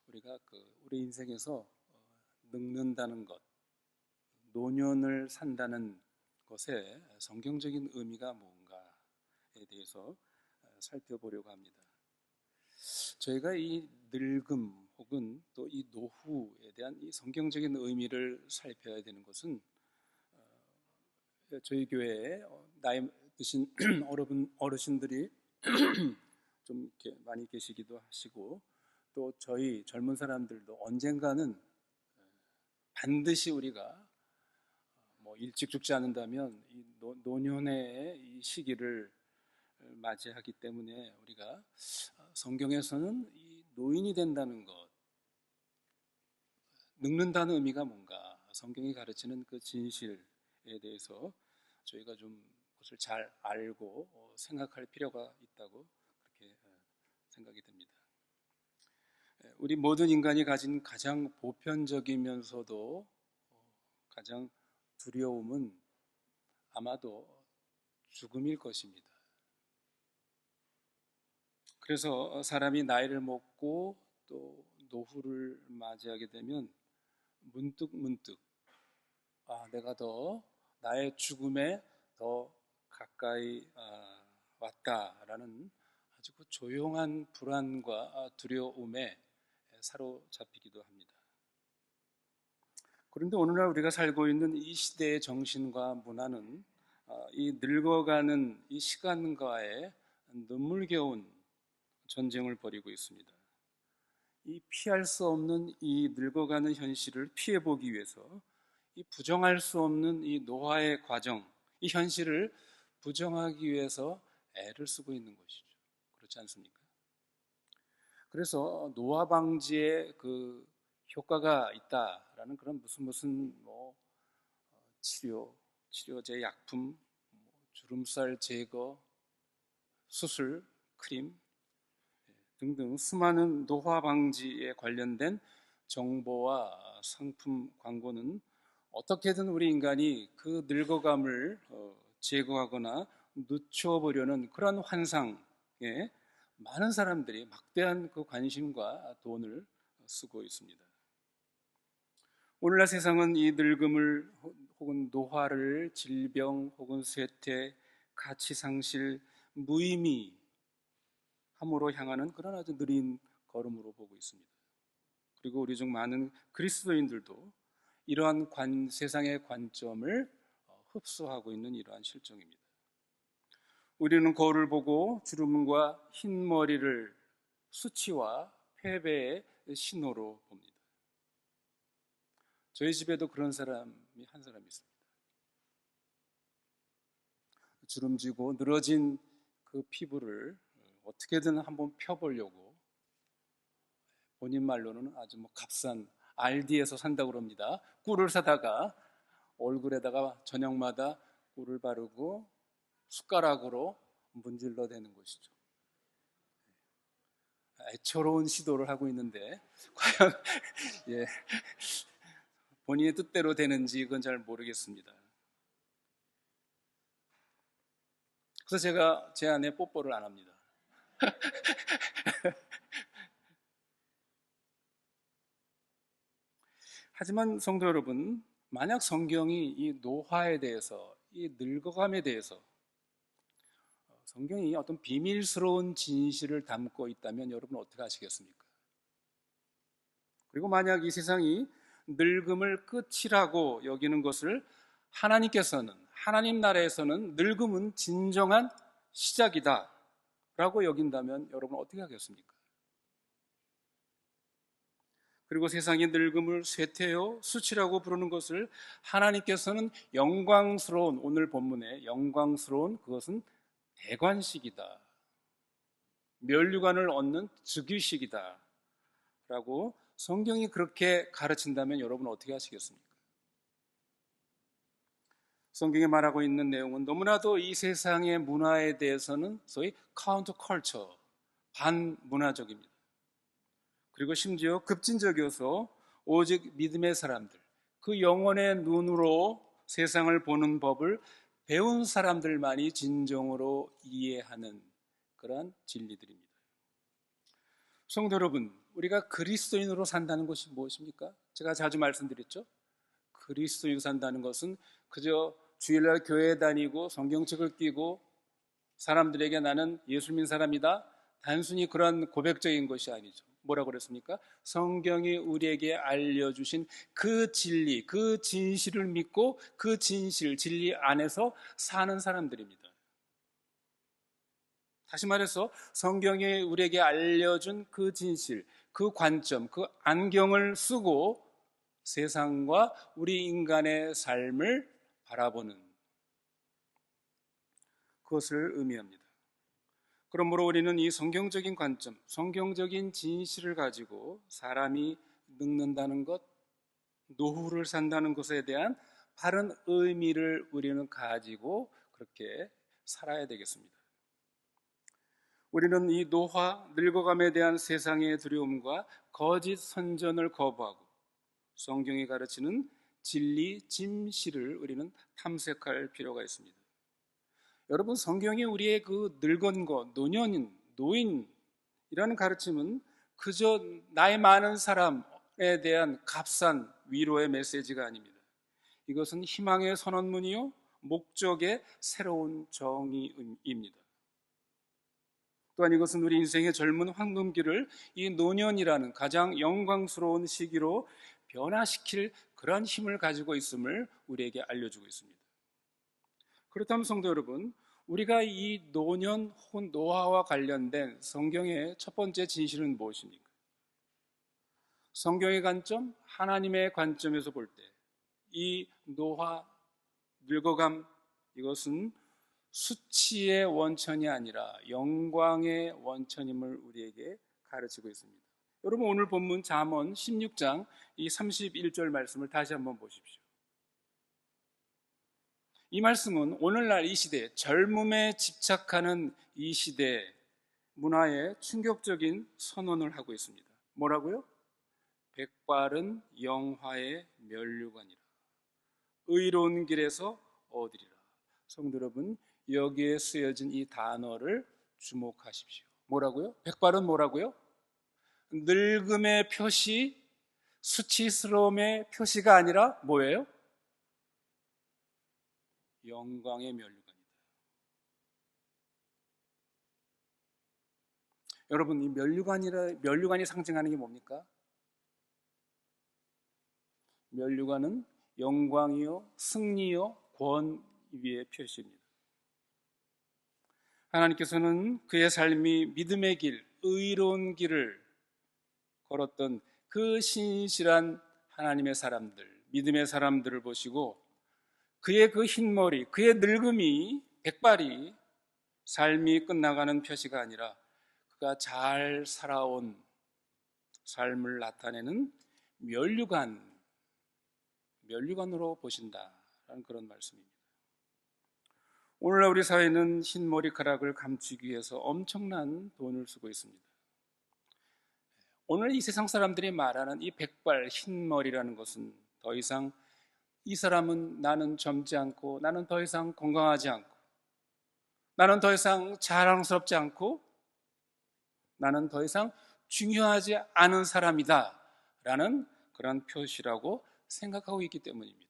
우리가 우리 인생에서 늙는다는 것, 노년을 산다는 것에 성경적인 의미가 뭔가에 대해서 살펴보려고 합니다. 저희가 이 늙음 혹은 또 이 노후에 대한 이 성경적인 의미를 살펴야 되는 것은 저희 교회에 나이 드신 어르신들이 좀 이렇게 많이 계시기도 하시고, 또 저희 젊은 사람들도 언젠가는 반드시 우리가 일찍 죽지 않는다면 이 노년의 이 시기를 맞이하기 때문에 우리가 성경에서는 이 노인이 된다는 것, 늙는다는 의미가 뭔가, 성경이 가르치는 그 진실에 대해서 저희가 좀 그것을 잘 알고 생각할 필요가 있다고 그렇게 생각이 됩니다. 우리 모든 인간이 가진 가장 보편적이면서도 가장 두려움은 아마도 죽음일 것입니다. 그래서 사람이 나이를 먹고 또 노후를 맞이하게 되면 문득 내가 더 나의 죽음에 더 가까이 왔다라는 아주 조용한 불안과 두려움에 사로잡히기도 합니다. 그런데 오늘날 우리가 살고 있는 이 시대의 정신과 문화는 이 늙어가는 이 시간과의 눈물겨운 전쟁을 벌이고 있습니다. 이 피할 수 없는 이 늙어가는 현실을 피해보기 위해서 이 부정할 수 없는 이 노화의 과정, 이 현실을 부정하기 위해서 애를 쓰고 있는 것이죠. 그렇지 않습니까? 그래서 노화 방지에 효과가 있다라는 그런 무슨 치료제, 약품, 주름살 제거, 수술, 크림 등등 수많은 노화 방지에 관련된 정보와 상품 광고는 어떻게든 우리 인간이 그 늙어감을 제거하거나 늦춰보려는 그런 환상에 많은 사람들이 막대한 그 관심과 돈을 쓰고 있습니다. 오늘날 세상은 이 늙음을 혹은 노화를 질병 혹은 쇠퇴, 가치 상실, 무의미 함으로 향하는 그런 아주 느린 걸음으로 보고 있습니다. 그리고 우리 중 많은 그리스도인들도 이러한 세상의 관점을 흡수하고 있는 이러한 실정입니다. 우리는 거울을 보고 주름과 흰 머리를 수치와 패배의 신호로 봅니다. 저희 집에도 그런 사람이 한 사람 있습니다. 주름지고 늘어진 그 피부를 어떻게든 한번 펴보려고 본인 말로는 아주 값싼 알디에서 산다고 합니다. 꿀을 사다가 얼굴에다가 저녁마다 꿀을 바르고 숟가락으로 문질러 대는 것이죠. 애처로운 시도를 하고 있는데 과연 본인의 뜻대로 되는지 그건 잘 모르겠습니다. 그래서 제가 제 아내 뽀뽀를 안 합니다. 하지만 성도 여러분, 만약 성경이 이 노화에 대해서, 이 늙어감에 대해서 성경이 어떤 비밀스러운 진실을 담고 있다면 여러분 어떻게 하시겠습니까? 그리고 만약 이 세상이 늙음을 끝이라고 여기는 것을 하나님 나라에서는 늙음은 진정한 시작이다 라고 여긴다면 여러분 어떻게 하겠습니까? 그리고 세상이 늙음을 쇠퇴요, 수치라고 부르는 것을 하나님께서는 영광스러운, 오늘 본문의 영광스러운 그것은 대관식이다, 면류관을 얻는 즉위식이다 라고 성경이 그렇게 가르친다면 여러분 어떻게 하시겠습니까? 성경에 말하고 있는 내용은 너무나도 이 세상의 문화에 대해서는 소위 카운터 컬처, 반문화적입니다. 그리고 심지어 급진적이어서 오직 믿음의 사람들, 그 영혼의 눈으로 세상을 보는 법을 배운 사람들만이 진정으로 이해하는 그러한 진리들입니다. 성도 여러분, 우리가 그리스도인으로 산다는 것이 무엇입니까? 제가 자주 말씀드렸죠. 그리스도인으로 산다는 것은 그저 주일날 교회에 다니고 성경책을 끼고 사람들에게 나는 예수 믿는 사람이다, 단순히 그런 고백적인 것이 아니죠. 뭐라고 그랬습니까? 성경이 우리에게 알려주신 그 진리, 그 진실을 믿고 그 진실, 진리 안에서 사는 사람들입니다. 다시 말해서 성경이 우리에게 알려준 그 진실, 그 관점, 그 안경을 쓰고 세상과 우리 인간의 삶을 바라보는 그것을 의미합니다. 그러므로 우리는 이 성경적인 관점, 성경적인 진실을 가지고 사람이 늙는다는 것, 노후를 산다는 것에 대한 바른 의미를 우리는 가지고 그렇게 살아야 되겠습니다. 우리는 이 노화, 늙어감에 대한 세상의 두려움과 거짓 선전을 거부하고 성경이 가르치는 진리, 진실을 우리는 탐색할 필요가 있습니다. 여러분, 성경이 우리의 그 늙은 것, 노년인, 노인이라는 가르침은 그저 나이 많은 사람에 대한 값싼 위로의 메시지가 아닙니다. 이것은 희망의 선언문이요, 목적의 새로운 정의입니다. 또한 이것은 우리 인생의 젊은 황금기를 이 노년이라는 가장 영광스러운 시기로 변화시킬 그런 힘을 가지고 있음을 우리에게 알려주고 있습니다. 그렇다면 성도 여러분, 우리가 이 노년 혹은 노화와 관련된 성경의 첫 번째 진실은 무엇입니까? 성경의 관점, 하나님의 관점에서 볼 때 이 노화, 늙어감, 이것은 수치의 원천이 아니라 영광의 원천임을 우리에게 가르치고 있습니다. 여러분, 오늘 본문 잠언 16장 이 31절 말씀을 다시 한번 보십시오. 이 말씀은 오늘날 이 시대, 젊음에 집착하는 이 시대 문화에 충격적인 선언을 하고 있습니다. 뭐라고요? 백발은 영화의 면류관이라, 의로운 길에서 얻으리라. 성도 여러분, 여기에 쓰여진 이 단어를 주목하십시오. 뭐라고요? 백발은 뭐라고요? 늙음의 표시, 수치스러움의 표시가 아니라 뭐예요? 영광의 면류관이다. 여러분, 이 면류관이 상징하는 게 뭡니까? 면류관은 영광이요, 승리요, 권위의 표시입니다. 하나님께서는 그의 삶이 믿음의 길, 의로운 길을 걸었던 그 신실한 하나님의 사람들, 믿음의 사람들을 보시고 그의 그 흰머리, 그의 늙음이, 백발이 삶이 끝나가는 표시가 아니라 그가 잘 살아온 삶을 나타내는 면류관으로 보신다라는 그런 말씀입니다. 오늘날 우리 사회는 흰 머리카락을 감추기 위해서 엄청난 돈을 쓰고 있습니다. 오늘 이 세상 사람들이 말하는 이 백발 흰 머리라는 것은 더 이상 이 사람은 나는 젊지 않고, 나는 더 이상 건강하지 않고, 나는 더 이상 자랑스럽지 않고, 나는 더 이상 중요하지 않은 사람이다 라는 그런 표시라고 생각하고 있기 때문입니다.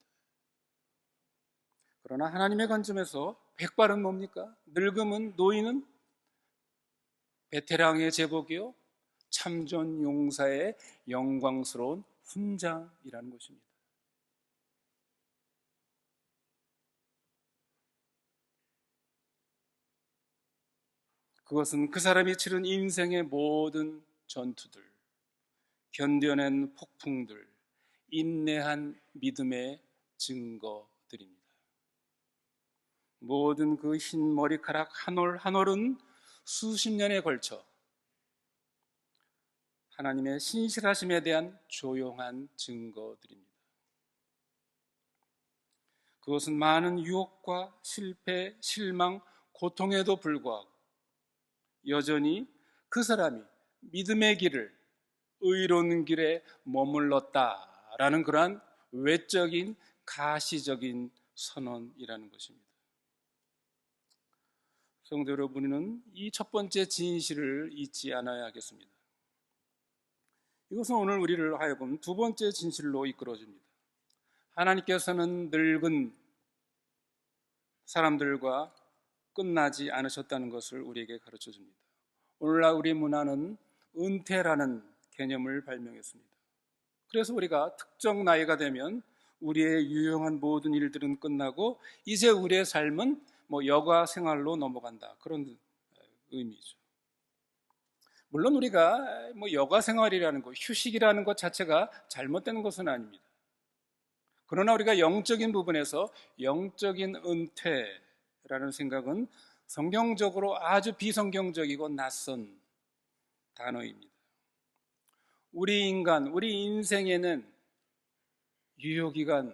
그러나 하나님의 관점에서 백발은 뭡니까? 늙음은, 노인은 베테랑의 제복이요, 참전 용사의 영광스러운 훈장이라는 것입니다. 그것은 그 사람이 치른 인생의 모든 전투들, 견뎌낸 폭풍들, 인내한 믿음의 증거들입니다. 모든 그 흰 머리카락 한 올 한 올은 수십 년에 걸쳐 하나님의 신실하심에 대한 조용한 증거들입니다. 그것은 많은 유혹과 실패, 실망, 고통에도 불구하고 여전히 그 사람이 믿음의 길을, 의로운 길에 머물렀다라는 그러한 외적인 가시적인 선언이라는 것입니다. 성도 여러분, 우리는 이 첫 번째 진실을 잊지 않아야 하겠습니다. 이것은 오늘 우리를 하여금 두 번째 진실로 이끌어줍니다. 하나님께서는 늙은 사람들과 끝나지 않으셨다는 것을 우리에게 가르쳐 줍니다. 오늘날 우리 문화는 은퇴라는 개념을 발명했습니다. 그래서 우리가 특정 나이가 되면 우리의 유용한 모든 일들은 끝나고 이제 우리의 삶은 여가 생활로 넘어간다, 그런 의미죠. 물론 우리가 여가 생활이라는 것, 휴식이라는 것 자체가 잘못된 것은 아닙니다. 그러나 우리가 영적인 부분에서 영적인 은퇴라는 생각은 성경적으로 아주 비성경적이고 낯선 단어입니다. 우리 인간, 우리 인생에는 유효기간이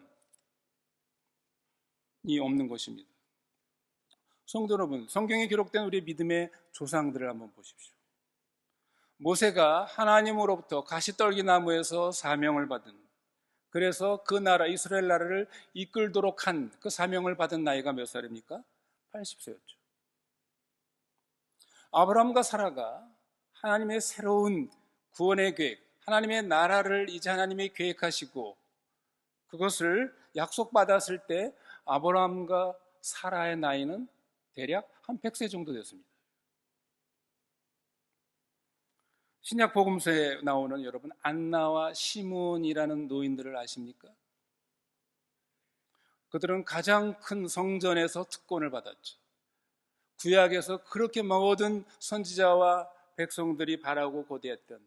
없는 것입니다. 성도 여러분, 성경에 기록된 우리 믿음의 조상들을 한번 보십시오. 모세가 하나님으로부터 가시떨기나무에서 사명을 받은, 그래서 그 나라 이스라엘 나라를 이끌도록 한 그 사명을 받은 나이가 몇 살입니까? 80세였죠. 아브라함과 사라가 하나님의 새로운 구원의 계획, 하나님의 나라를 이제 하나님이 계획하시고 그것을 약속받았을 때 아브라함과 사라의 나이는 대략 한 100세 정도 됐습니다. 신약 복음서에 나오는 여러분 안나와 시몬이라는 노인들을 아십니까? 그들은 가장 큰 성전에서 특권을 받았죠. 구약에서 그렇게 모든 선지자와 백성들이 바라고 고대했던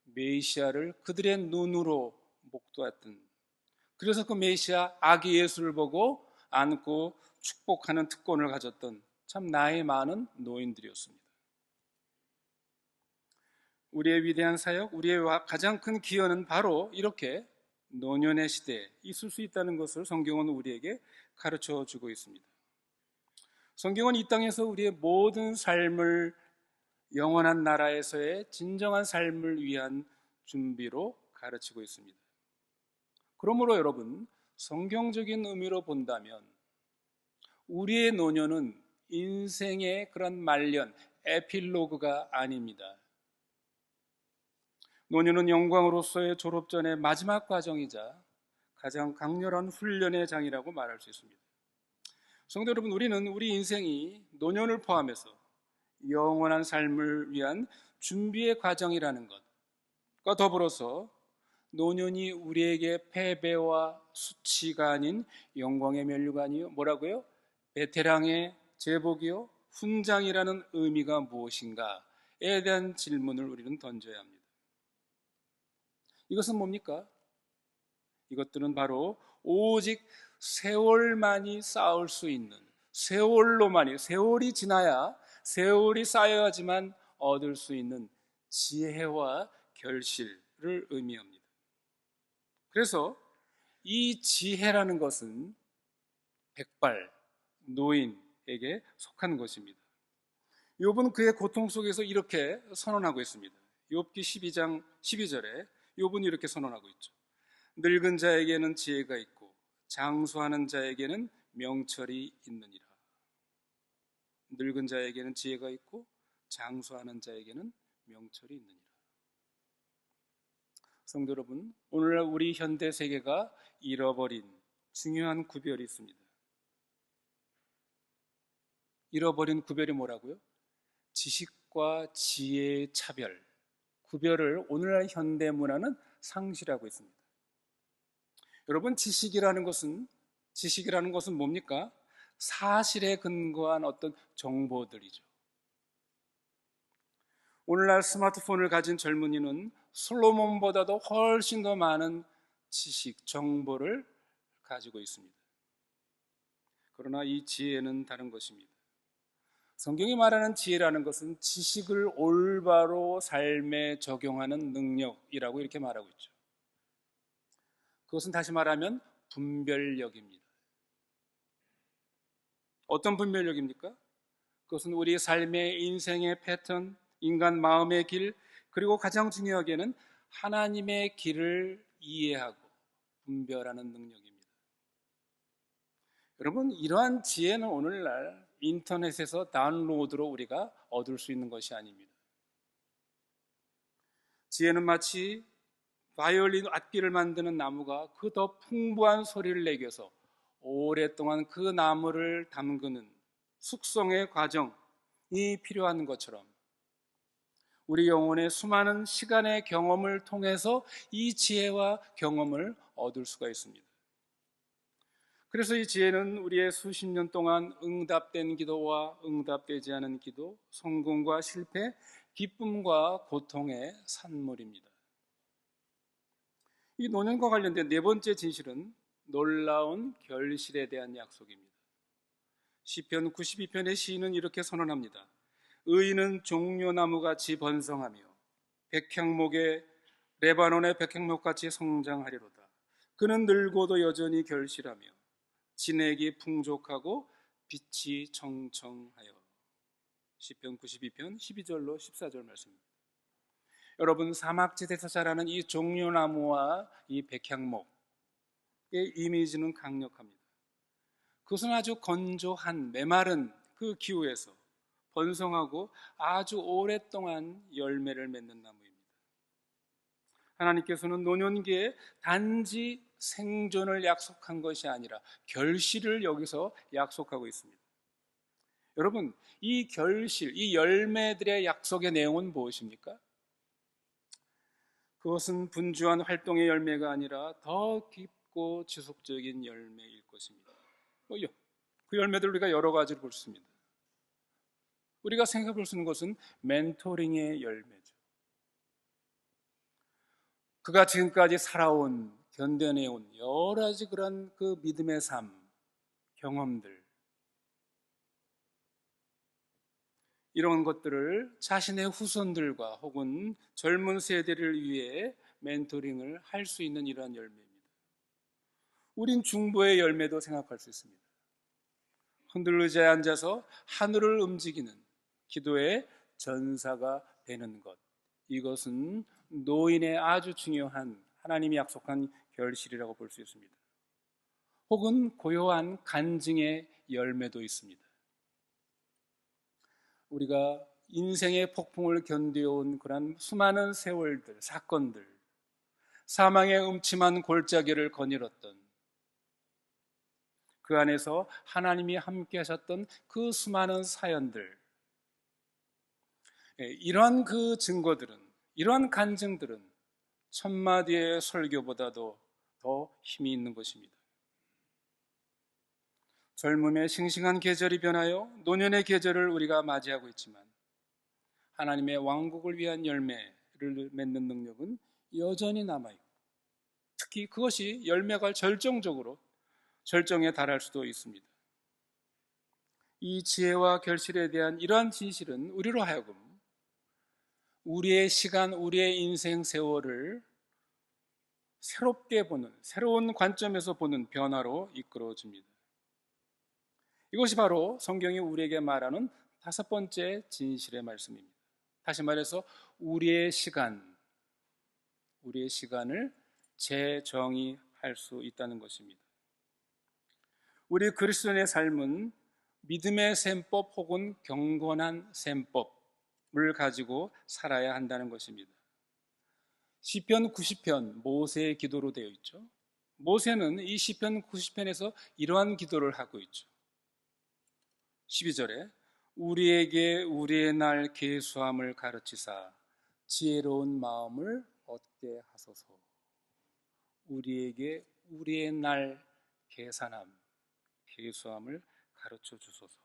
메시아를 그들의 눈으로 목도했던, 그래서 그 메시아 아기 예수를 보고 안고 축복하는 특권을 가졌던 참 나이 많은 노인들이었습니다. 우리의 위대한 사역, 우리의 가장 큰 기여는 바로 이렇게 노년의 시대에 있을 수 있다는 것을 성경은 우리에게 가르쳐 주고 있습니다. 성경은 이 땅에서 우리의 모든 삶을 영원한 나라에서의 진정한 삶을 위한 준비로 가르치고 있습니다. 그러므로 여러분, 성경적인 의미로 본다면 우리의 노년은 인생의 그런 말년, 에필로그가 아닙니다. 노년은 영광으로서의 졸업 전의 마지막 과정이자 가장 강렬한 훈련의 장이라고 말할 수 있습니다. 성도 여러분, 우리는 우리 인생이 노년을 포함해서 영원한 삶을 위한 준비의 과정이라는 것과 더불어서 노년이 우리에게 패배와 수치가 아닌 영광의 면류가 아니요 뭐라고요? 베테랑의 제복이요 훈장이라는 의미가 무엇인가에 대한 질문을 우리는 던져야 합니다. 이것은 뭡니까? 이것들은 바로 오직 세월만이 쌓을 수 있는, 세월로만이, 세월이 지나야, 세월이 쌓여야지만 얻을 수 있는 지혜와 결실을 의미합니다. 그래서 이 지혜라는 것은 백발 노인에게 속한 것입니다. 욥은 그의 고통 속에서 이렇게 선언하고 있습니다. 욥기 12장 12절에 욥은 이렇게 선언하고 있죠. 늙은 자에게는 지혜가 있고 장수하는 자에게는 명철이 있느니라. 늙은 자에게는 지혜가 있고 장수하는 자에게는 명철이 있느니라. 성도 여러분, 오늘날 우리 현대 세계가 잃어버린 중요한 구별이 있습니다. 잃어버린 구별이 뭐라고요? 지식과 지혜의 차별, 구별을 오늘날 현대 문화는 상실하고 있습니다. 여러분, 지식이라는 것은 뭡니까? 사실에 근거한 어떤 정보들이죠. 오늘날 스마트폰을 가진 젊은이는 솔로몬보다도 훨씬 더 많은 지식, 정보를 가지고 있습니다. 그러나 이 지혜는 다른 것입니다. 성경이 말하는 지혜라는 것은 지식을 올바로 삶에 적용하는 능력이라고 이렇게 말하고 있죠. 그것은 다시 말하면 분별력입니다. 어떤 분별력입니까? 그것은 우리 삶의 인생의 패턴, 인간 마음의 길, 그리고 가장 중요하게는 하나님의 길을 이해하고 분별하는 능력입니다. 여러분, 이러한 지혜는 오늘날 인터넷에서 다운로드로 우리가 얻을 수 있는 것이 아닙니다. 지혜는 마치 바이올린 악기를 만드는 나무가 그 더 풍부한 소리를 내기 위해서 오랫동안 그 나무를 담그는 숙성의 과정이 필요한 것처럼 우리 영혼의 수많은 시간의 경험을 통해서 이 지혜와 경험을 얻을 수가 있습니다. 그래서 이 지혜는 우리의 수십 년 동안 응답된 기도와 응답되지 않은 기도, 성공과 실패, 기쁨과 고통의 산물입니다. 이 노년과 관련된 네 번째 진실은 놀라운 결실에 대한 약속입니다. 시편 92편의 시인은 이렇게 선언합니다. 의인은 종려나무같이 번성하며 레바논의 백향목같이 성장하리로다. 그는 늙어도 여전히 결실하며 진액이 풍족하고 빛이 청청하여. 시편 92편 12절로 14절 말씀입니다. 여러분, 사막지대에서 자라는 이 종려나무와 이 백향목의 이미지는 강력합니다. 그것은 아주 건조한 메마른 그 기후에서 번성하고 아주 오랫동안 열매를 맺는 나무입니다. 하나님께서는 노년기에 단지 생존을 약속한 것이 아니라 결실을 여기서 약속하고 있습니다. 여러분, 이 결실, 이 열매들의 약속의 내용은 무엇입니까? 그것은 분주한 활동의 열매가 아니라 더 깊고 지속적인 열매일 것입니다. 그 열매들 우리가 여러 가지로 볼 수 있습니다. 우리가 생각해 볼 수 있는 것은 멘토링의 열매죠. 그가 지금까지 살아온, 견뎌내온 여러 가지 그런 그 믿음의 삶, 경험들, 이런 것들을 자신의 후손들과 혹은 젊은 세대를 위해 멘토링을 할 수 있는 이러한 열매입니다. 우린 중보의 열매도 생각할 수 있습니다. 흔들 의자에 앉아서 하늘을 움직이는 기도의 전사가 되는 것, 이것은 노인의 아주 중요한 하나님이 약속한 결실이라고 볼 수 있습니다. 혹은 고요한 간증의 열매도 있습니다. 우리가 인생의 폭풍을 견뎌온 그런 수많은 세월들, 사건들, 사망의 음침한 골짜기를 거닐었던 그 안에서 하나님이 함께 하셨던 그 수많은 사연들, 이러한 그 증거들은, 이러한 간증들은 천마디의 설교보다도 더 힘이 있는 것입니다. 젊음의 싱싱한 계절이 변하여 노년의 계절을 우리가 맞이하고 있지만 하나님의 왕국을 위한 열매를 맺는 능력은 여전히 남아있고, 특히 그것이 열매가 절정에 달할 수도 있습니다. 이 지혜와 결실에 대한 이러한 진실은 우리로 하여금 우리의 시간, 우리의 인생 세월을 새롭게 보는, 새로운 관점에서 보는 변화로 이끌어줍니다. 이것이 바로 성경이 우리에게 말하는 다섯 번째 진실의 말씀입니다. 다시 말해서 우리의 시간을 재정의할 수 있다는 것입니다. 우리 그리스도인의 삶은 믿음의 셈법 혹은 경건한 셈법을 가지고 살아야 한다는 것입니다. 시편 90편 모세의 기도로 되어 있죠. 모세는 이 시편 90편에서 이러한 기도를 하고 있죠. 12절에 우리에게 우리의 날 계수함을 가르치사 지혜로운 마음을 얻게 하소서. 우리에게 우리의 날 계수함을 가르쳐 주소서.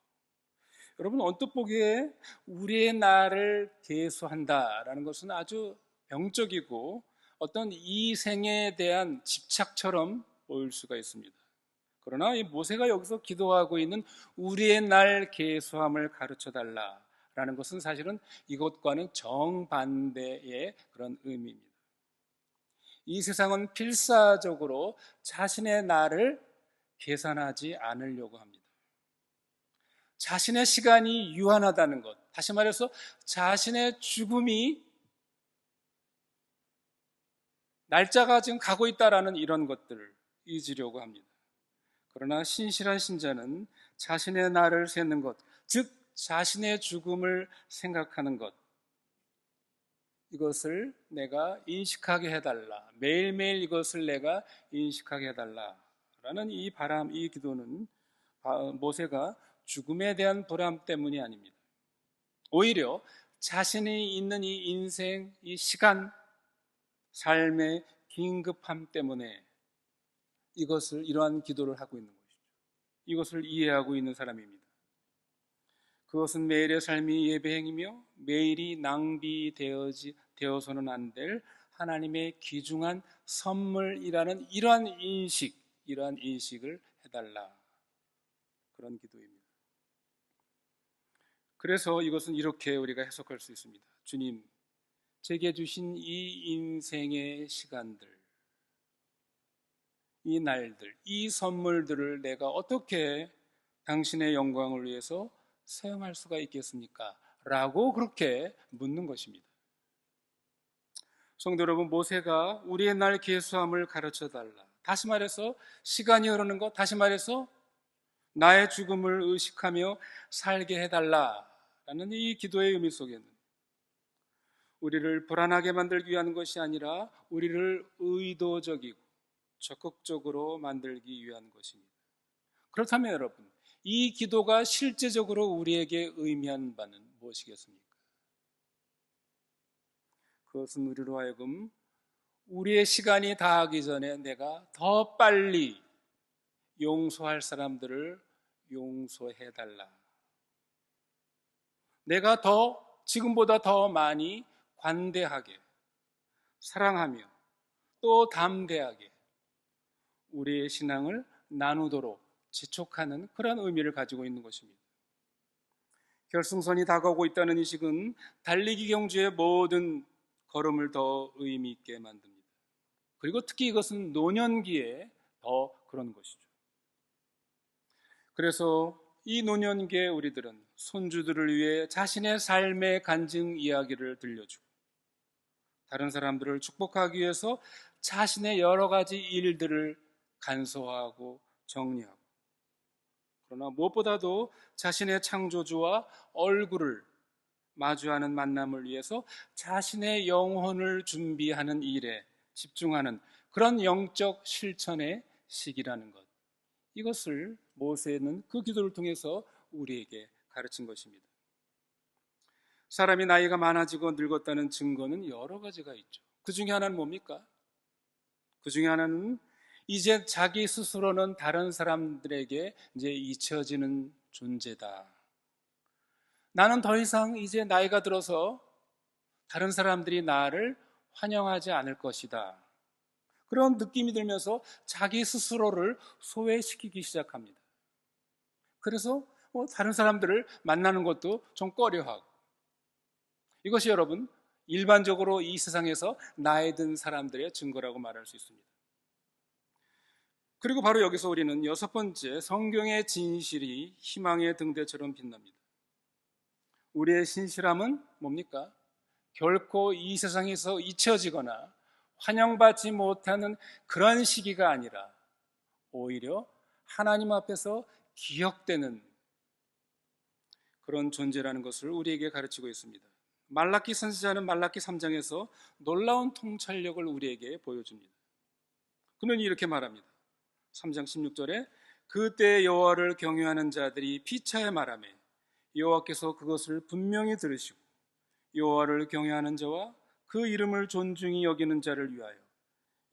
여러분, 언뜻 보기에 우리의 날을 계수한다라는 것은 아주 병적이고 어떤 이 생에 대한 집착처럼 보일 수가 있습니다. 그러나 이 모세가 여기서 기도하고 있는 우리의 날 계수함을 가르쳐달라라는 것은 사실은 이것과는 정반대의 그런 의미입니다. 이 세상은 필사적으로 자신의 날을 계산하지 않으려고 합니다. 자신의 시간이 유한하다는 것, 다시 말해서 자신의 죽음이 날짜가 지금 가고 있다라는 이런 것들을 잊으려고 합니다. 그러나 신실한 신자는 자신의 날을 세는 것, 즉 자신의 죽음을 생각하는 것, 이것을 내가 인식하게 해달라, 매일매일 이것을 내가 인식하게 해달라라는 이 바람, 이 기도는 모세가 죽음에 대한 불안 때문이 아닙니다. 오히려 자신이 있는 이 인생, 이 시간, 삶의 긴급함 때문에 이러한 기도를 하고 있는 것이죠. 이것을 이해하고 있는 사람입니다. 그것은 매일의 삶이 예배행이며 매일이 낭비되어서는 안 될 하나님의 귀중한 선물이라는 이러한 인식을 해달라. 그런 기도입니다. 그래서 이것은 이렇게 우리가 해석할 수 있습니다. 주님, 제게 주신 이 인생의 시간들, 이 날들, 이 선물들을 내가 어떻게 당신의 영광을 위해서 사용할 수가 있겠습니까? 라고 그렇게 묻는 것입니다. 성도 여러분, 모세가 우리의 날 계수함을 가르쳐 달라. 다시 말해서 시간이 흐르는 것, 다시 말해서 나의 죽음을 의식하며 살게 해달라라는 이 기도의 의미 속에는 우리를 불안하게 만들기 위한 것이 아니라 우리를 의도적이고 적극적으로 만들기 위한 것입니다. 그렇다면 여러분, 이 기도가 실제적으로 우리에게 의미하는 바는 무엇이겠습니까? 그것은 우리로 하여금 우리의 시간이 다하기 전에 내가 더 빨리 용서할 사람들을 용서해달라. 내가 지금보다 더 많이 관대하게, 사랑하며 또 담대하게 우리의 신앙을 나누도록 재촉하는 그런 의미를 가지고 있는 것입니다. 결승선이 다가오고 있다는 인식은 달리기 경주의 모든 걸음을 더 의미 있게 만듭니다. 그리고 특히 이것은 노년기에 더 그런 것이죠. 그래서 이 노년기에 우리들은 손주들을 위해 자신의 삶의 간증 이야기를 들려주고 다른 사람들을 축복하기 위해서 자신의 여러 가지 일들을 간소화하고 정리하고, 그러나 무엇보다도 자신의 창조주와 얼굴을 마주하는 만남을 위해서 자신의 영혼을 준비하는 일에 집중하는 그런 영적 실천의 시기라는 것, 이것을 모세는 그 기도를 통해서 우리에게 가르친 것입니다. 사람이 나이가 많아지고 늙었다는 증거는 여러 가지가 있죠. 그 중에 하나는 뭡니까? 그 중에 하나는 이제 자기 스스로는 다른 사람들에게 이제 잊혀지는 존재다. 나는 더 이상 이제 나이가 들어서 다른 사람들이 나를 환영하지 않을 것이다. 그런 느낌이 들면서 자기 스스로를 소외시키기 시작합니다. 그래서 다른 사람들을 만나는 것도 좀 꺼려하고, 이것이 여러분 일반적으로 이 세상에서 나이 든 사람들의 증거라고 말할 수 있습니다. 그리고 바로 여기서 우리는 여섯 번째, 성경의 진실이 희망의 등대처럼 빛납니다. 우리의 신실함은 뭡니까? 결코 이 세상에서 잊혀지거나 환영받지 못하는 그런 시기가 아니라 오히려 하나님 앞에서 기억되는 그런 존재라는 것을 우리에게 가르치고 있습니다. 말라기 선지자는 말라기 3장에서 놀라운 통찰력을 우리에게 보여줍니다. 그는 이렇게 말합니다. 3장 16절에 그때 여호와를 경외하는 자들이 피차에 말하며 여호와께서 그것을 분명히 들으시고 여호와를 경외하는 자와 그 이름을 존중히 여기는 자를 위하여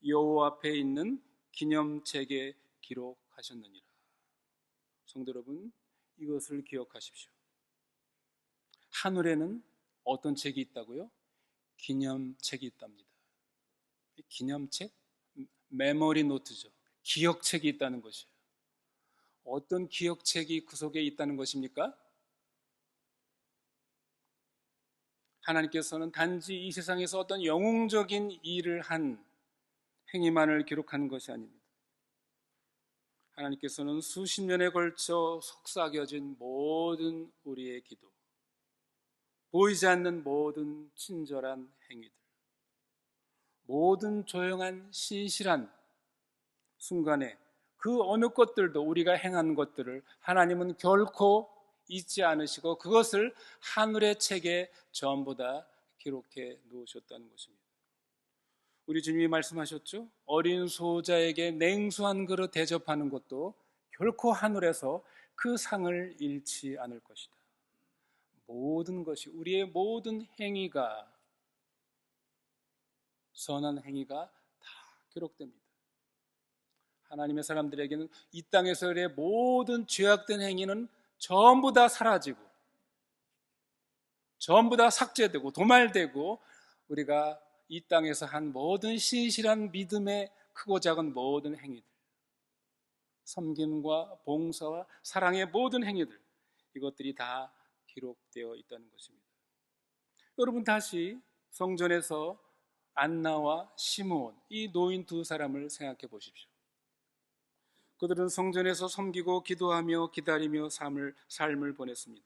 여호와 앞에 있는 기념책에 기록하셨느니라. 성도 여러분, 이것을 기억하십시오. 하늘에는 어떤 책이 있다고요? 기념책이 있답니다. 기념책? 메모리 노트죠. 기억책이 있다는 것이에요. 어떤 기억책이 그 속에 있다는 것입니까? 하나님께서는 단지 이 세상에서 어떤 영웅적인 일을 한 행위만을 기록하는 것이 아닙니다. 하나님께서는 수십 년에 걸쳐 속삭여진 모든 우리의 기도, 보이지 않는 모든 친절한 행위들, 모든 조용한 신실한 순간에 그 어느 것들도 우리가 행한 것들을 하나님은 결코 잊지 않으시고 그것을 하늘의 책에 전부 다 기록해 놓으셨다는 것입니다. 우리 주님이 말씀하셨죠? 어린 소자에게 냉수 한 그릇 대접하는 것도 결코 하늘에서 그 상을 잃지 않을 것이다. 모든 것이, 우리의 모든 행위가, 선한 행위가 다 기록됩니다. 하나님의 사람들에게는 이 땅에서의 모든 죄악된 행위는 전부 다 사라지고, 전부 다 삭제되고 도말되고, 우리가 이 땅에서 한 모든 신실한 믿음의 크고 작은 모든 행위들, 섬김과 봉사와 사랑의 모든 행위들, 이것들이 다 기록되어 있다는 것입니다. 여러분, 다시 성전에서 안나와 시므온, 이 노인 두 사람을 생각해 보십시오. 그들은 성전에서 섬기고 기도하며 기다리며 삶을 보냈습니다.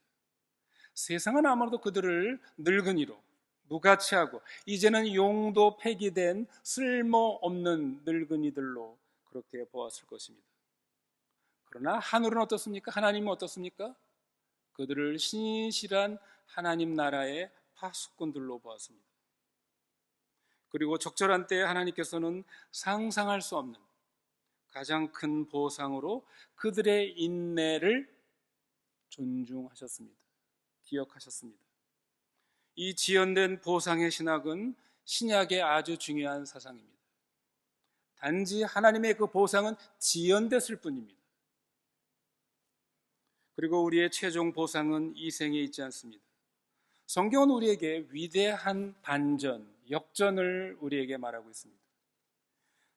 세상은 아무래도 그들을 늙은이로, 무가치하고 이제는 용도 폐기된 쓸모없는 늙은이들로 그렇게 보았을 것입니다. 그러나 하늘은 어떻습니까? 하나님은 어떻습니까? 그들을 신실한 하나님 나라의 파수꾼들로 보았습니다. 그리고 적절한 때에 하나님께서는 상상할 수 없는 가장 큰 보상으로 그들의 인내를 존중하셨습니다. 기억하셨습니다. 이 지연된 보상의 신학은 신약의 아주 중요한 사상입니다. 단지 하나님의 그 보상은 지연됐을 뿐입니다. 그리고 우리의 최종 보상은 이 생에 있지 않습니다. 성경은 우리에게 위대한 반전, 역전을 우리에게 말하고 있습니다.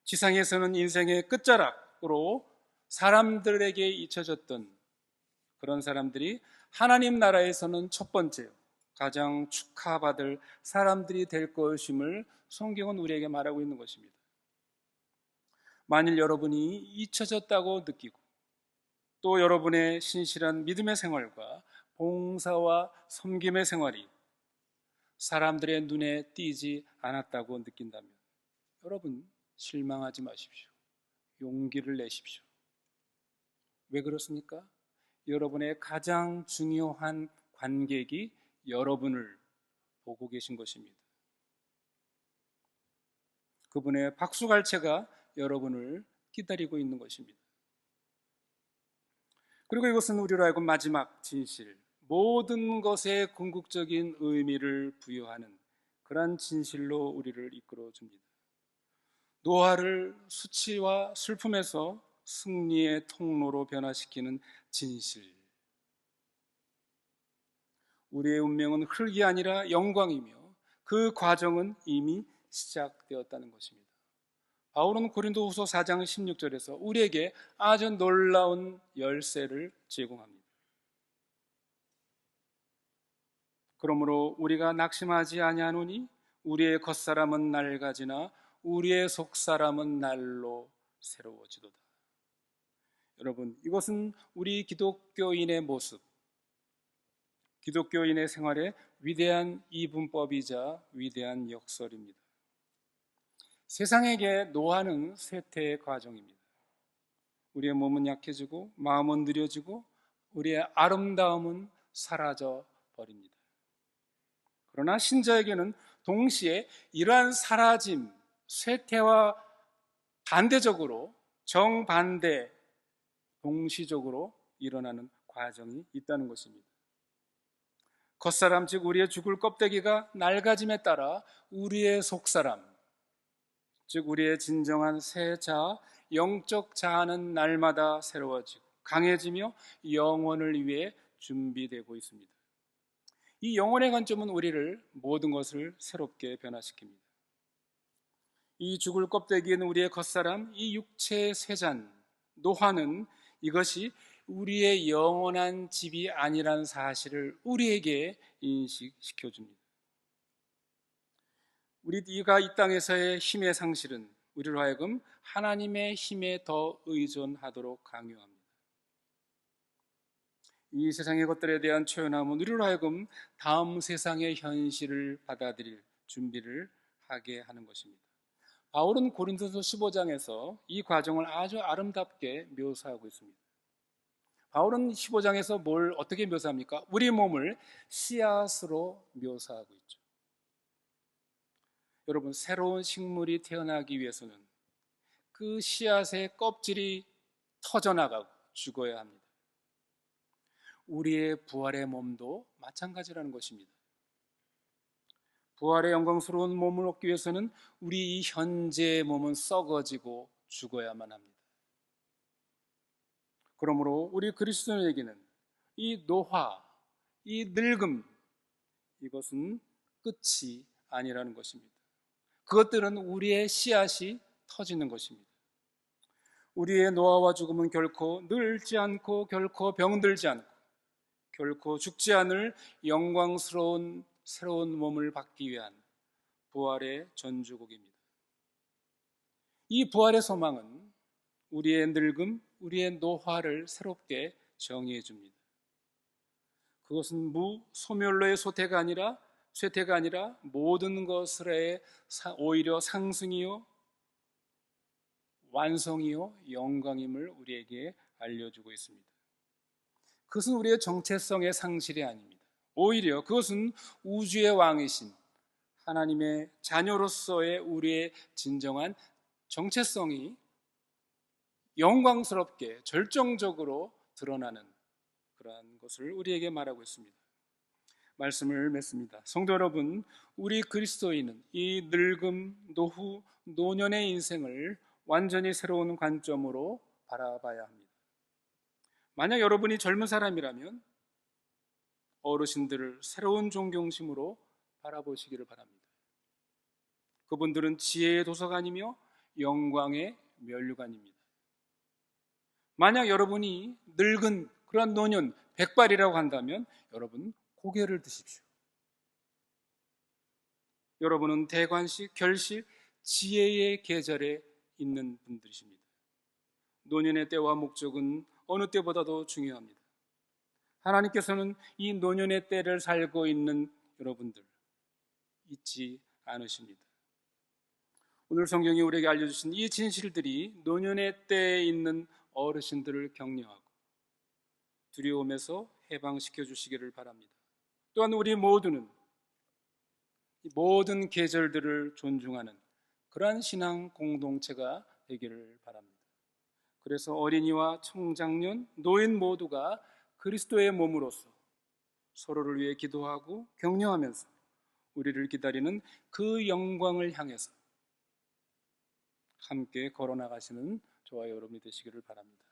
지상에서는 인생의 끝자락으로 사람들에게 잊혀졌던 그런 사람들이 하나님 나라에서는 첫 번째요, 가장 축하받을 사람들이 될 것임을 성경은 우리에게 말하고 있는 것입니다. 만일 여러분이 잊혀졌다고 느끼고 또 여러분의 신실한 믿음의 생활과 봉사와 섬김의 생활이 사람들의 눈에 띄지 않았다고 느낀다면 여러분, 실망하지 마십시오. 용기를 내십시오. 왜 그렇습니까? 여러분의 가장 중요한 관객이 여러분을 보고 계신 것입니다. 그분의 박수갈채가 여러분을 기다리고 있는 것입니다. 그리고 이것은 우리로 하여금 마지막 진실, 모든 것에 궁극적인 의미를 부여하는 그러한 진실로 우리를 이끌어 줍니다. 노화를 수치와 슬픔에서 승리의 통로로 변화시키는 진실. 우리의 운명은 흙이 아니라 영광이며 그 과정은 이미 시작되었다는 것입니다. 바울은 고린도후서 4장 16절에서 우리에게 아주 놀라운 열쇠를 제공합니다. 그러므로 우리가 낙심하지 아니하노니 우리의 겉사람은 낡아지나 우리의 속사람은 날로 새로워지도다. 여러분, 이것은 우리 기독교인의 모습, 기독교인의 생활의 위대한 이분법이자 위대한 역설입니다. 세상에게 노화는 쇠퇴의 과정입니다. 우리의 몸은 약해지고 마음은 느려지고 우리의 아름다움은 사라져 버립니다. 그러나 신자에게는 동시에 이러한 사라짐, 쇠퇴와 반대적으로 정반대, 동시적으로 일어나는 과정이 있다는 것입니다. 겉사람, 즉 우리의 죽을 껍데기가 낡아짐에 따라 우리의 속사람, 즉 우리의 진정한 새 자, 영적 자아는 날마다 새로워지고 강해지며 영원을 위해 준비되고 있습니다. 이 영혼의 관점은 우리를 모든 것을 새롭게 변화시킵니다. 이 죽을 껍데기에 있는 우리의 겉사람, 이 육체의 쇠잔, 노화는 이것이 우리의 영원한 집이 아니란 사실을 우리에게 인식시켜줍니다. 우리가 이 땅에서의 힘의 상실은 우리로 하여금 하나님의 힘에 더 의존하도록 강요합니다. 이 세상의 것들에 대한 초연함은 우리로 하여금 다음 세상의 현실을 받아들일 준비를 하게 하는 것입니다. 바울은 고린도서 15장에서 이 과정을 아주 아름답게 묘사하고 있습니다. 바울은 15장에서 뭘 어떻게 묘사합니까? 우리 몸을 씨앗으로 묘사하고 있죠. 여러분, 새로운 식물이 태어나기 위해서는 그 씨앗의 껍질이 터져나가고 죽어야 합니다. 우리의 부활의 몸도 마찬가지라는 것입니다. 부활의 영광스러운 몸을 얻기 위해서는 우리 이 현재의 몸은 썩어지고 죽어야만 합니다. 그러므로 우리 그리스도인에게는 이 노화, 이 늙음, 이것은 끝이 아니라는 것입니다. 그것들은 우리의 씨앗이 터지는 것입니다. 우리의 노화와 죽음은 결코 늙지 않고 결코 병들지 않고 결코 죽지 않을 영광스러운 새로운 몸을 받기 위한 부활의 전주곡입니다. 이 부활의 소망은 우리의 늙음, 우리의 노화를 새롭게 정의해 줍니다. 그것은 소멸로의 쇠퇴가 아니라 모든 것의 오히려 상승이요, 완성이요, 영광임을 우리에게 알려주고 있습니다. 그것은 우리의 정체성의 상실이 아닙니다. 오히려 그것은 우주의 왕이신 하나님의 자녀로서의 우리의 진정한 정체성이 영광스럽게 절정적으로 드러나는 그러한 것을 우리에게 말하고 있습니다. 말씀을 맺습니다. 성도 여러분, 우리 그리스도인은 이 늙음, 노후, 노년의 인생을 완전히 새로운 관점으로 바라봐야 합니다. 만약 여러분이 젊은 사람이라면 어르신들을 새로운 존경심으로 바라보시기를 바랍니다. 그분들은 지혜의 도서관이며 영광의 면류관입니다. 만약 여러분이 늙은 그런 노년, 백발이라고 한다면 여러분 고개를 드십시오. 여러분은 대관식, 결식, 지혜의 계절에 있는 분들이십니다. 노년의 때와 목적은 어느 때보다도 중요합니다. 하나님께서는 이 노년의 때를 살고 있는 여러분들 잊지 않으십니다. 오늘 성경이 우리에게 알려주신 이 진실들이 노년의 때에 있는 어르신들을 격려하고 두려움에서 해방시켜 주시기를 바랍니다. 또한 우리 모두는 모든 계절들을 존중하는 그러한 신앙 공동체가 되기를 바랍니다. 그래서 어린이와 청장년, 노인 모두가 그리스도의 몸으로서 서로를 위해 기도하고 격려하면서 우리를 기다리는 그 영광을 향해서 함께 걸어나가시는 저와 여러분이 되시기를 바랍니다.